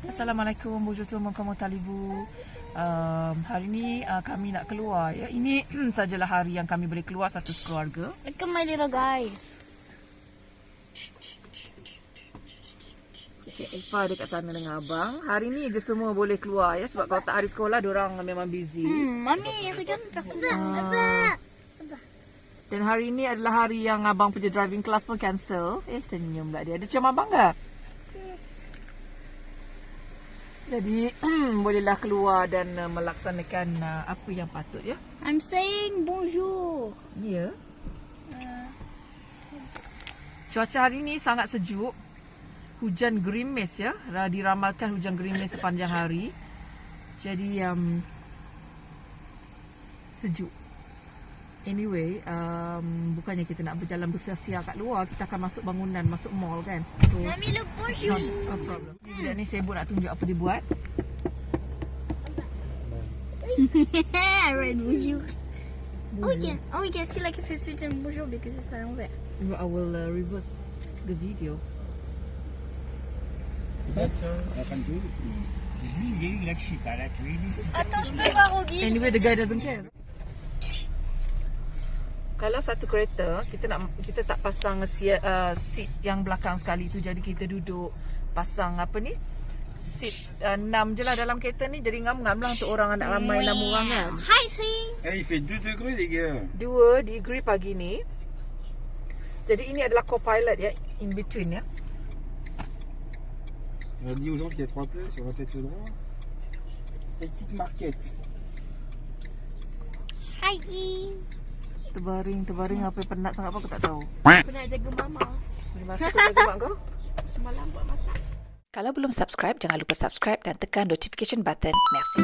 Assalamualaikum, bonjour tout le monde, comment allez-vous? Hari ni kami nak keluar ya. Ini sajalah hari yang kami boleh keluar satu keluarga. Look at my little guys. Eva dekat sana dengan abang. Hari ni je semua boleh keluar ya, sebab kalau tak hari sekolah diorang memang busy. Mommy, regarde personne. Dan hari ni adalah hari yang abang punya driving class pun cancel. Senyum pula dia. Ada cium abang ke? Jadi bolehlah keluar dan melaksanakan apa yang patut ya. I'm saying bonjour. Ya. Cuaca hari ni sangat sejuk. Hujan gerimis ya. Diramalkan hujan gerimis sepanjang hari. Jadi sejuk. Anyway, bukannya kita nak berjalan bersia-sia kat luar, kita akan masuk bangunan, masuk mall kan. So, Mommy, look bonjour. no problem. Budak ni sibuk nak tunjuk apa dia buat. I read bonjour. Oh, we can see like if it's written bonjour because it's not over. I will reverse the video. I can do it. He's really like shit. I like really shit. Attends, je peux voir Auguste. Anyway, the guy doesn't care. Kalau satu kereta kita tak pasang seat yang belakang sekali tu, jadi kita duduk pasang apa ni, seat 6 je lah dalam kereta ni, jadi ngam-ngam lah untuk orang anak ramai 6 orang kan. Hi, Sing. Eh, il fait 2 degrés les gars. 2 degree pagi ni. Jadi ini adalah co-pilot ya, in between ya. On dit aux gens qu'il y a 3 places sur la tête au droit. Petite marquette. Hi. Terbaring apa yang penat sangat apa aku tak tahu. Pernah jaga mama. Terima kasih kepada mak kau. Semalam buat masak. Kalau belum subscribe, jangan lupa subscribe dan tekan notification button. Merci.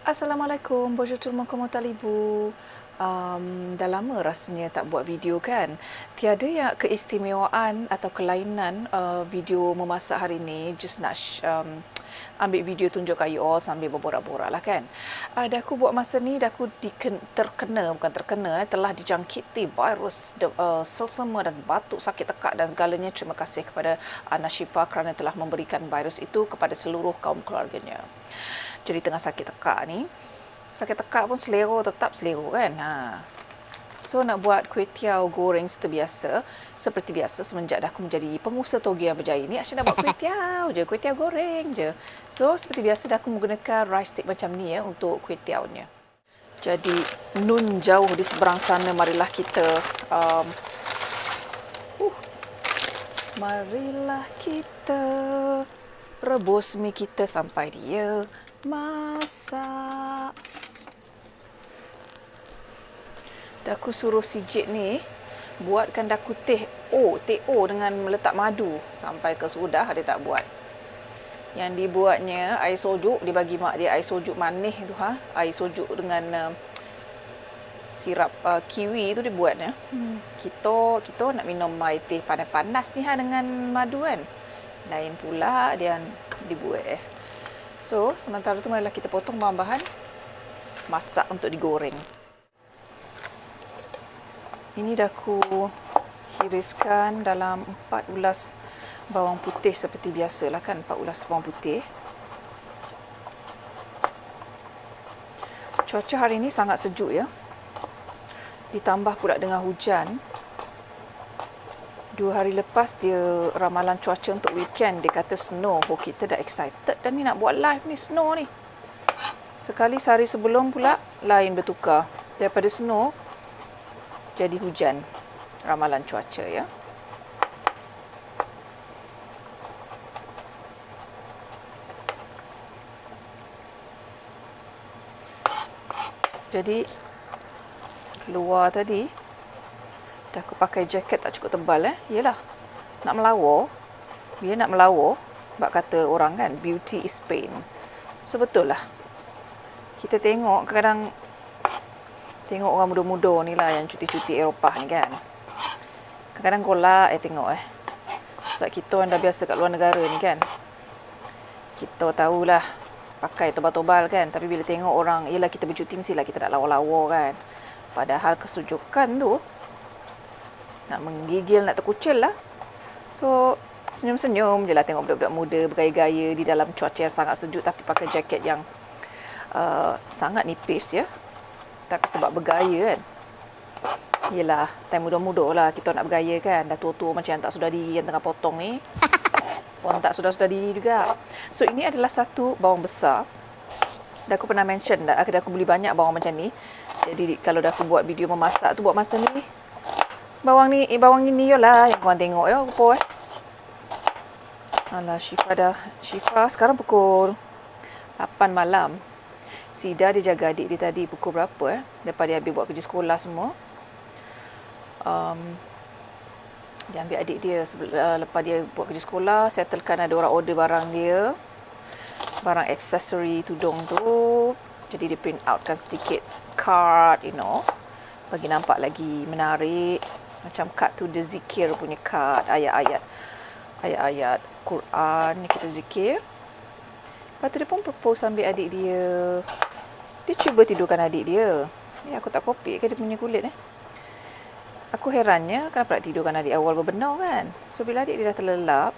Assalamualaikum, bonjour tout le monde, comment allez-vous? Dah lama rasanya tak buat video kan. Tiada yang keistimewaan atau kelainan video memasak hari ni. Just nak ambil video tunjuk kat you all sambil berborak-borak lah kan. Dah aku buat masa ni, dah aku telah dijangkiti virus selsema dan batuk, sakit tekak dan segalanya. Terima kasih kepada Ana Syifa kerana telah memberikan virus itu kepada seluruh kaum keluarganya. Jadi tengah sakit tekak ni, sakit tekak pun tetap selera kan. So nak buat kuih tiaw goreng seperti biasa semenjak dah aku menjadi pengusaha toge yang berjaya ni. Asyik nak buat kuih tiaw goreng je. So seperti biasa dah aku menggunakan rice stick macam ni ya untuk kuih tiawnya. Jadi nun jauh di seberang sana, marilah kita marilah kita rebus mi kita sampai dia masak. Daku suruh si Jit ni buatkan daku teh O dengan meletak madu. Sampai ke sudah dia tak buat. Yang dibuatnya air sojuk, dia bagi mak dia air sojuk manis tu Air sojuk dengan sirap kiwi tu dibuat ya. Kita nak minum air teh panas-panas ni dengan madu kan. Lain pula dia dibuat So, sementara tu marilah kita potong bahan-bahan masak untuk digoreng. Ini dah aku hiriskan dalam 4 ulas bawang putih seperti biasalah kan, 4 ulas bawang putih. Cuaca hari ini sangat sejuk ya. Ditambah pula dengan hujan. 2 hari lepas dia ramalan cuaca untuk weekend, dia kata snow. Oh, kita dah excited dan ni nak buat live ni snow ni. Sekali sehari sebelum pula lain bertukar. Daripada snow jadi hujan. Ramalan cuaca ya. Jadi keluar tadi dah aku pakai jaket tak cukup tebal Yelah, nak melawar. Bila nak melawar, bak kata orang kan, beauty is pain. So betul lah. Kita tengok kadang tengok orang muda-muda ni lah yang cuti-cuti Eropah ni kan. Kadang-kadang golak tengok Sebab kita yang dah biasa kat luar negara ni kan, kita tahulah pakai tebal-tebal kan. Tapi bila tengok orang, yelah kita bercuti mestilah kita nak lawa-lawa kan. Padahal kesejukan tu nak menggigil, nak terkucil lah. So senyum-senyum je lah tengok budak-budak muda bergaya-gaya di dalam cuaca yang sangat sejuk tapi pakai jaket yang sangat nipis ya. Tapi sebab bergaya kan, yelah time muda-muda lah kita nak bergaya kan. Dah tua-tua macam yang tak sudah yang tengah potong ni pun tak sudah-sudah juga. So ini adalah satu bawang besar. Dah aku pernah mention dah aku beli banyak bawang macam ni. Jadi kalau dah aku buat video memasak tu buat masa ni, bawang ini lah yang korang tengok ya apa Alah, Syifa sekarang pukul 8 malam. Sida dia jaga adik dia tadi pukul berapa lepas dia habis buat kerja sekolah semua. Dia ambil adik dia lepas dia buat kerja sekolah, settlekan ada orang order barang dia, barang aksesori tudung tu. Jadi dia print outkan sedikit card, bagi nampak lagi menarik. Macam card tu dia zikir punya card, ayat-ayat Quran ni kita zikir. Lepas tu dia pun propose ambil adik dia. Dia cuba tidurkan adik dia. Aku tak copy ke dia punya kulit Aku herannya kenapa nak tidurkan adik awal berbenar kan. So bila adik dia dah terlelap,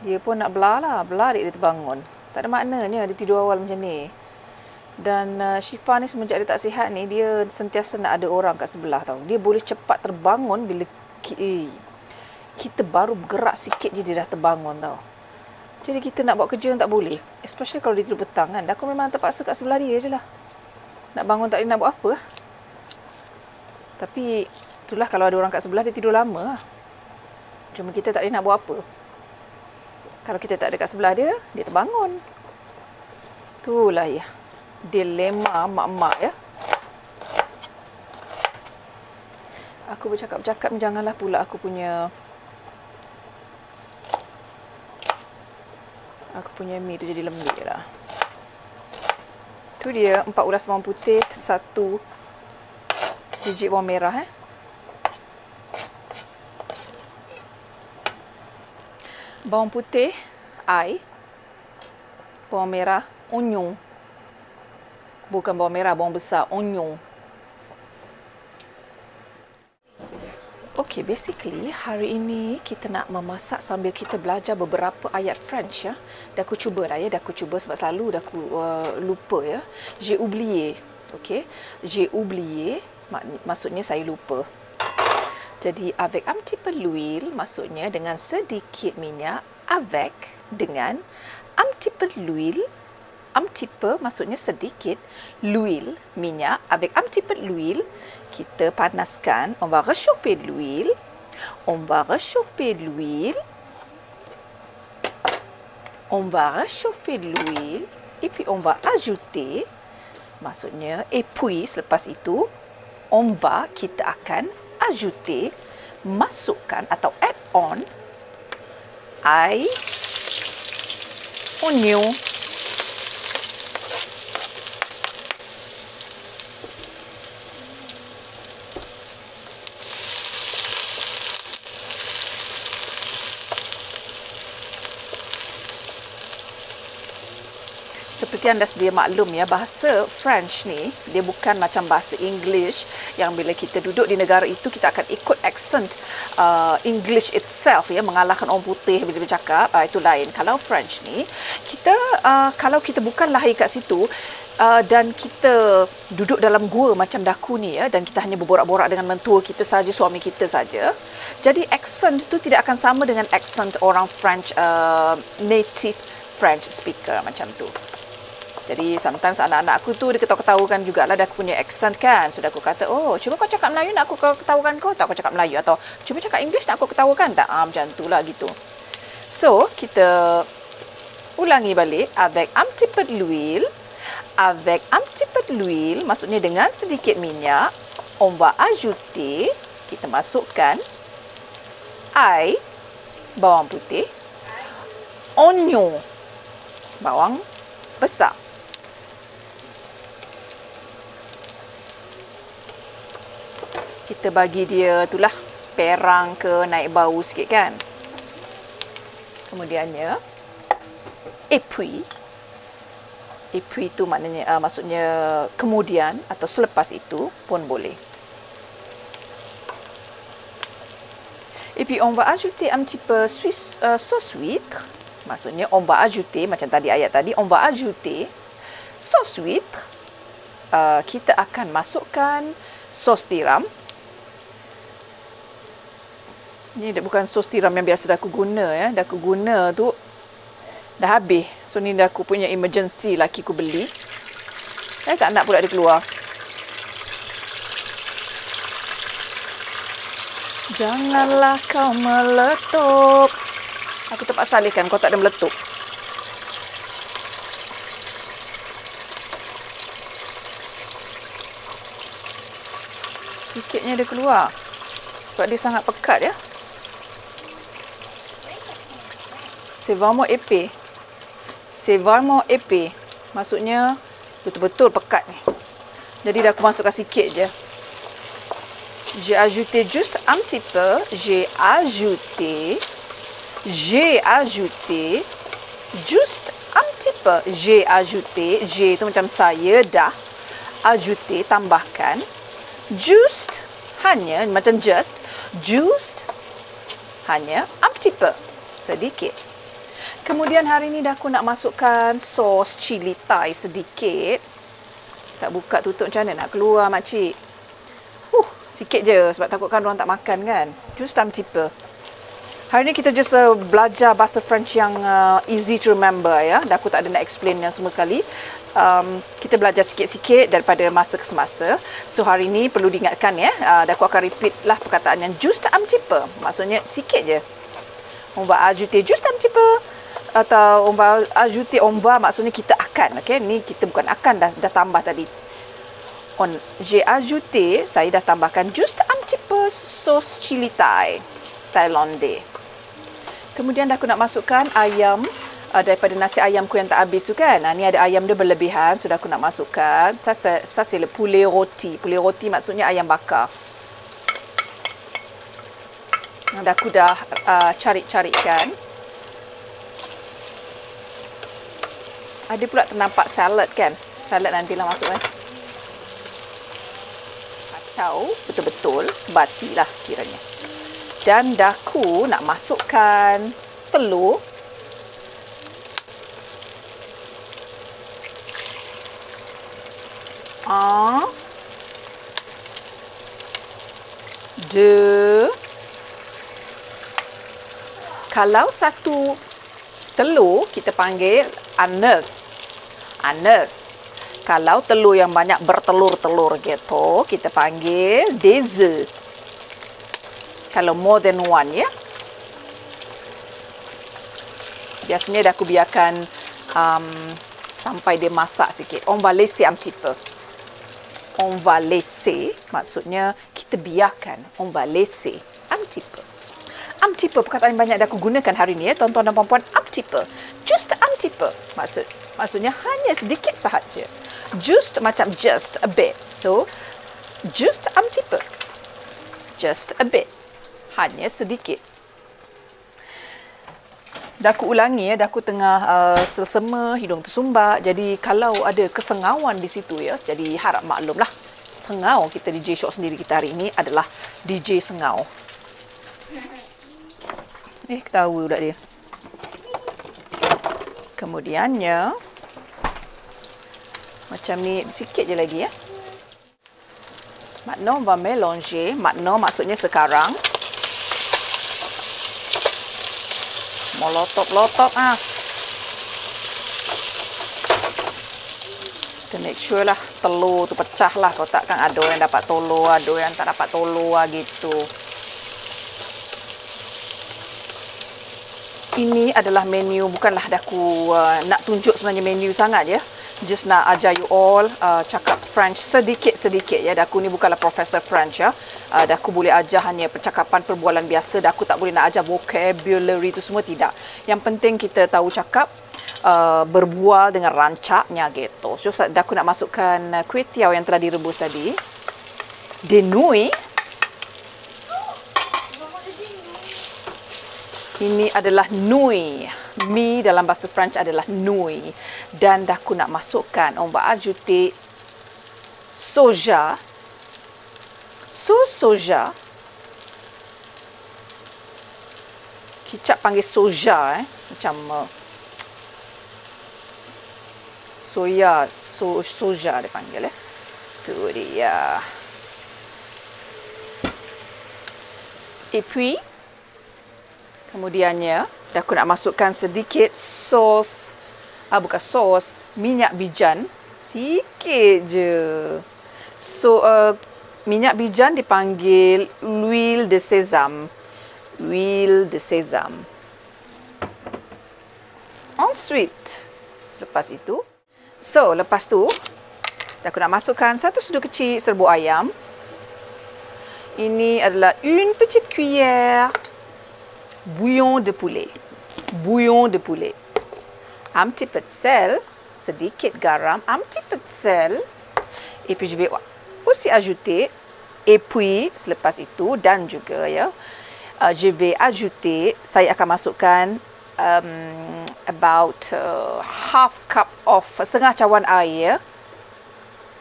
dia pun nak belah adik dia terbangun. Tak ada maknanya dia tidur awal macam ni. Dan Syifa ni semenjak dia tak sihat ni, dia sentiasa nak ada orang kat sebelah tau. Dia boleh cepat terbangun bila kita baru bergerak sikit je dia dah terbangun tau. Jadi kita nak buat kerja tak boleh. Especially kalau dia tidur petang kan. Aku memang terpaksa kat sebelah dia je lah. Nak bangun tak boleh nak buat apa Tapi itulah kalau ada orang kat sebelah dia tidur lama Cuma kita tak boleh nak buat apa. Kalau kita tak ada kat sebelah dia, dia terbangun. Itulah ya, dilema mak-mak ya. Aku bercakap-cakap janganlah pula aku punya mi tu jadi lembik lah. Tu dia 4 ulas bawang putih, 1 biji bawang merah Bawang putih, bawang merah, onion. Bukan bawang merah, bawang besar, onion. Okay, basically hari ini kita nak memasak sambil kita belajar beberapa ayat French ya. Dah aku cuba lah ya, sebab selalu dah aku lupa ya. J'ai oublié. Okay, j'ai oublié maksudnya saya lupa. Jadi avec un petit peu l'huile maksudnya dengan sedikit minyak, avec dengan un petit peu l'huile. Un petit peu maksudnya sedikit, l'huile minyak, avec un petit peu l'huile kita panaskan. On va réchauffer l'huile. On va réchauffer l'huile. On va réchauffer l'huile et puis on va ajouter maksudnya et puis selepas itu on va kita akan ajouter masukkan atau add on air oignon. seperti anda sedia maklum ya, bahasa French ni dia bukan macam bahasa English yang bila kita duduk di negara itu kita akan ikut accent English itself ya, mengalahkan orang putih bila bercakap, itu lain. Kalau French ni kita kalau kita bukan lahir kat situ dan kita duduk dalam gua macam Daku ni ya, dan kita hanya berborak-borak dengan mentua kita saja, suami kita saja, jadi accent tu tidak akan sama dengan accent orang French native French speaker macam tu. Jadi sometimes anak-anak aku tu dia ketawa-ketawakan jugalah dah aku punya accent kan. So aku kata, oh cuba kau cakap Melayu nak aku ketawakan kau, tak aku cakap Melayu, atau cuba cakap English nak aku ketawakan tak? Macam tu lah gitu. So kita ulangi balik. Avec un petit peu de l'huile. Avec un petit peu de l'huile maksudnya dengan sedikit minyak. On va ajouter, kita masukkan air, bawang putih, oignon, bawang besar. Kita bagi dia itulah perang ke naik bau sikit kan. Kemudiannya et puis tu maknanya maksudnya kemudian atau selepas itu pun boleh. Et puis on va ajouter un petit peu sauce huître. Maksudnya on va ajouter, macam tadi ayat tadi, on va ajouter sauce huître. Kita akan masukkan sos tiram. Ini bukan sos tiram yang biasa dah aku guna ya. Dah aku guna tu dah habis. So ni dah aku punya emergency, laki aku beli. Saya tak nak pula dia keluar. Janganlah kau meletup. Aku terpaksa alihkan, kau tak ada meletup. Sikitnya dia keluar. Sebab dia sangat pekat ya. C'est vraiment épais. C'est vraiment épais. Maksudnya betul-betul pekat ni. Jadi dah aku masukkan sikit je. J'ai ajouté juste un petit peu. J'ai ajouté juste un petit peu. J'ai ajouté. J'ai tu macam saya dah. Ajouté, tambahkan. Just, hanya, macam just. Just, hanya un petit peu. Sedikit. Kemudian hari ni dah aku nak masukkan sos cili Thai sedikit. Tak buka tutup macam mana nak keluar makcik. Sikit je sebab takutkan orang tak makan kan. Just un petit peu. Hari ni kita just belajar bahasa French yang easy to remember ya. Dah aku tak ada nak explain yang semua sekali. Kita belajar sikit-sikit daripada masa ke semasa. So hari ni perlu diingatkan ya. Dah aku akan repeat lah perkataan yang just un petit peu. Maksudnya sikit je. On va ajouter juste un petit peu. Atau on va ajouter, on va maksudnya kita akan. Okay? Ni kita bukan akan, dah tambah tadi. J'ai ajouté, saya dah tambahkan just un petit peu sos cili Thai. Thailande. Kemudian dah aku nak masukkan ayam daripada nasi ayamku yang tak habis tu kan. Ni ada ayam dia berlebihan. Sudah aku nak masukkan. Ça c'est le poulet roti. Poulet roti maksudnya ayam bakar. Aku dah cari-carikan. Ada pula ternampak salad kan. Salad nantilah masuk kan. Kacau betul-betul sebatilah kiranya. Dan daku nak masukkan telur. Kalau satu telur kita panggil un œuf. Un œuf. Kalau telur yang banyak bertelur-telur gitu, kita panggil des œufs. Kalau more than one ya. Biasanya dah aku biarkan sampai dia masak sikit. On va laisser un petit peu. On va laisser maksudnya kita biarkan. On va laisser un petit peu. Un petit peu perkataan yang banyak dah aku gunakan hari ni ya, tuan-tuan dan puan-puan. Un petit peu. Just un petit peu. Maksudnya hanya sedikit sahaja. Just macam just a bit. So just un petit peu. Just a bit. Hanya sedikit. Dah aku ulangi ya, dah aku tengah selsema, hidung tersumbat. Jadi kalau ada kesengauan di situ ya, jadi harap maklumlah. Sengau kita DJ Shock sendiri kita hari ini adalah DJ Sengau. Ketawa budak dia. Kemudiannya macam ni, sikit je lagi ya. Maintenant, on va mélanger. Maintenant maksudnya sekarang. Melotop-lotop ah. Kita make sure lah telur tu pecah lah. Kalau tak kan ada yang dapat telur, ada yang tak dapat telur gitu. Ini adalah menu, bukanlah aku nak tunjuk sebenarnya menu sangat ya. Just nak ajar you all cakap French sedikit-sedikit ya. Daku ni bukanlah Profesor French ya. Daku boleh ajar hanya percakapan perbualan biasa. Daku tak boleh nak ajar vocabulary tu semua, tidak. Yang penting kita tahu cakap, berbual dengan rancaknya gitu. So daku nak masukkan kuih tiaw yang telah direbus tadi. Denui. Ini adalah nouilles. Mi dalam bahasa French adalah nouilles. Dan dah aku nak masukkan, on va ajouter soja. Soja. Kicap panggil soja macam soja dia panggil Tu dia. Et puis kemudiannya, dah aku nak masukkan sedikit sos, bukan sos, minyak bijan. Sikit je. So, minyak bijan dipanggil huile de sésame. Huile de sésame. Ensuite, selepas itu, lepas tu, dah aku nak masukkan 1 sudu kecil serbuk ayam. Ini adalah une petite cuillère bouillon de poulet. Un petit peu de sel, sedikit garam, un petit peu de sel. Et puis je vais aussi ajouter, et puis selepas itu dan juga ya, je vais ajouter, saya akan masukkan about half cup of, setengah cawan air.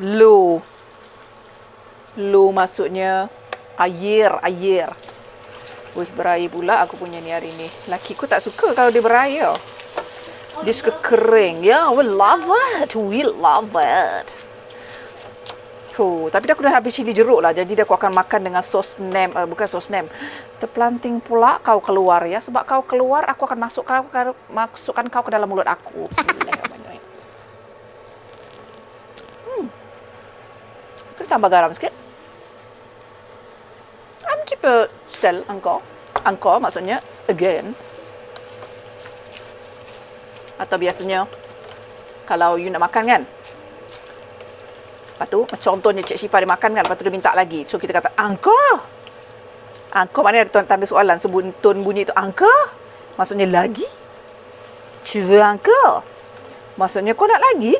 Low maksudnya air. Wih, berair pula aku punya ni hari ni. Lakiku tak suka kalau dia berair. Dia suka kering. Yeah, we love it. Tapi aku dah habis cili jeruk lah. Jadi aku akan makan dengan sos nem. Bukan sos nem. Terpelanting pula kau keluar ya. Sebab kau keluar, aku akan masukkan kau ke dalam mulut aku. Bismillahirrahmanirrahim. Kita tambah garam sikit. Un petit peu sel encore maksudnya again. Atau biasanya kalau you nak makan kan, lepas tu contohnya Cik Syifa dia makan kan, lepas tu dia minta lagi, so kita kata encore maknanya ada tanda soalan. Tone bunyi tu encore maksudnya lagi. Tu veux encore maksudnya kau nak lagi.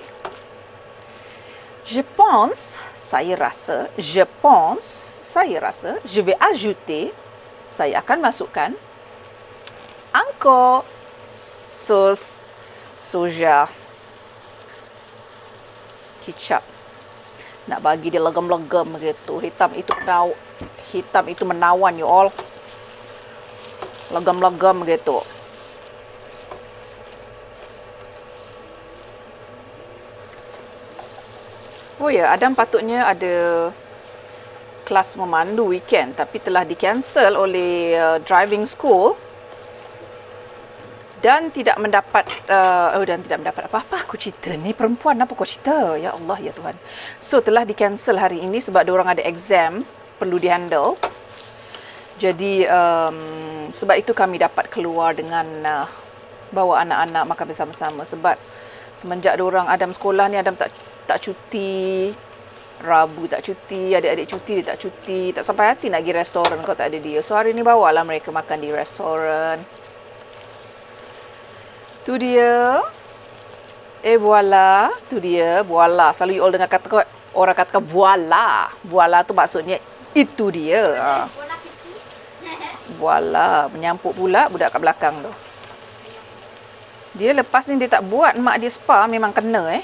Saya rasa je vais ajouter, saya akan masukkan encore sos soja, kicap. Nak bagi dia legam-legam gitu. Hitam itu menawan you all. Legam-legam gitu. Oh ya, Adam patutnya ada kelas memandu weekend tapi telah di-cancel oleh driving school dan tidak mendapat apa-apa. Aku cerita ni perempuan apa kau cerita? Ya Allah ya Tuhan. So telah di-cancel hari ini sebab diorang ada exam perlu di-handle. Jadi sebab itu kami dapat keluar dengan bawa anak-anak makan bersama-sama sebab semenjak diorang Adam sekolah ni, Adam tak cuti. Rabu tak cuti, adik-adik cuti, dia tak cuti. Tak sampai hati nak pergi restoran kalau tak ada dia. So hari ni bawalah mereka makan di restoran. Tu dia. Voila. Tu dia, voila. Selalu you all dengar kata orang kata voila. Voila tu maksudnya itu dia. Voila. Menyampuk pula budak kat belakang tu. Dia lepas ni dia tak buat mak dia spa memang kena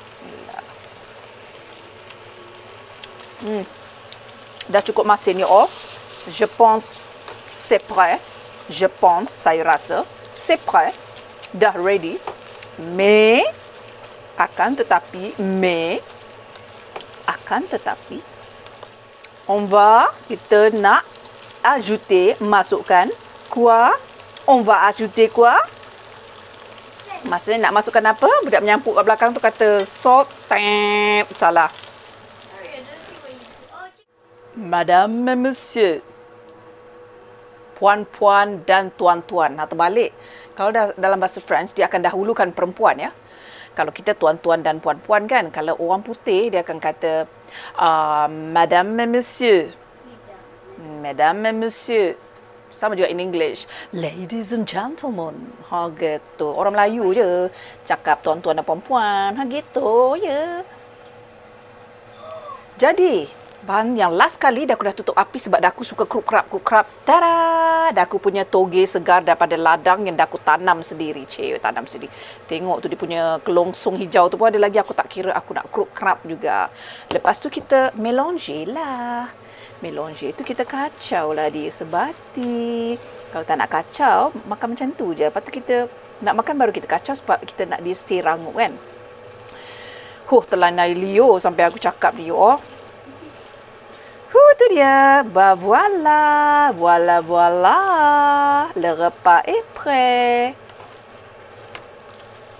Bismillah. Dah cukup masin ya all. Je pense c'est prêt. Je pense, saya rasa c'est prêt. Dah ready. Mais akan tetapi kita nak ajouter, masukkan quoi? On va ajouter quoi? Maksudnya nak masukkan apa? Budak menyampuk kat belakang tu kata salt. Salah. Madame et monsieur. Puan-puan dan tuan-tuan. Atau balik. Kalau dalam bahasa French, dia akan dahulukan perempuan ya. Kalau kita tuan-tuan dan puan-puan kan. Kalau orang putih, dia akan kata Madame et monsieur. Madame et monsieur. Sama juga in English. Ladies and gentlemen. Ha gitu. Orang Melayu je cakap tuan-tuan dan perempuan. Ha gitu je. Jadi, bahan yang last kali dah aku dah tutup api sebab dah aku suka krup-krap. Tada! Dah aku punya toge segar daripada ladang yang dah aku tanam sendiri. Tanam sendiri. Tengok tu dia punya kelongsong hijau tu pun ada lagi. Aku tak kira aku nak krup-krap juga. Lepas tu kita melange lah. Melange tu kita kacau lah dia sebati. Kalau tak nak kacau, makan macam tu je. Lepas tu kita nak makan baru kita kacau sebab kita nak dia stay rangup kan. Terlanai Leo sampai aku cakap Leo. Tu dia. Voilà. Le repas est prêt.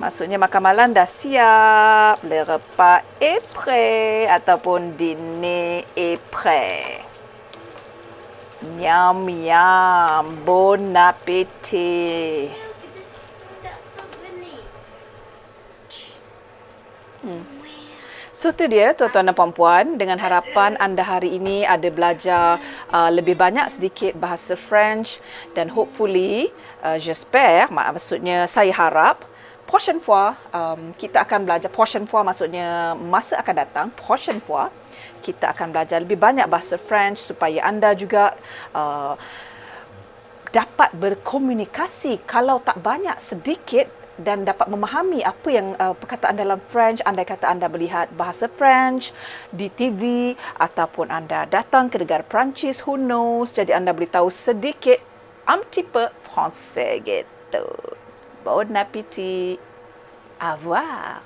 Maksudnya makan malam dah siap. Le repas est prêt. Ataupun dîner est prêt. Miam, miam. Bon appétit. So tu dia tuan-tuan dan puan-puan, dengan harapan anda hari ini ada belajar lebih banyak sedikit bahasa French dan hopefully j'espère, maksudnya saya harap prochaine fois kita akan belajar, prochaine fois maksudnya masa akan datang, prochaine fois kita akan belajar lebih banyak bahasa French supaya anda juga dapat berkomunikasi, kalau tak banyak sedikit, dan dapat memahami apa yang perkataan dalam French. Andai kata anda melihat bahasa French di TV ataupun anda datang ke negara Perancis, who knows, jadi anda boleh tahu sedikit un petit peu français gitu. Bon appétit. Au revoir.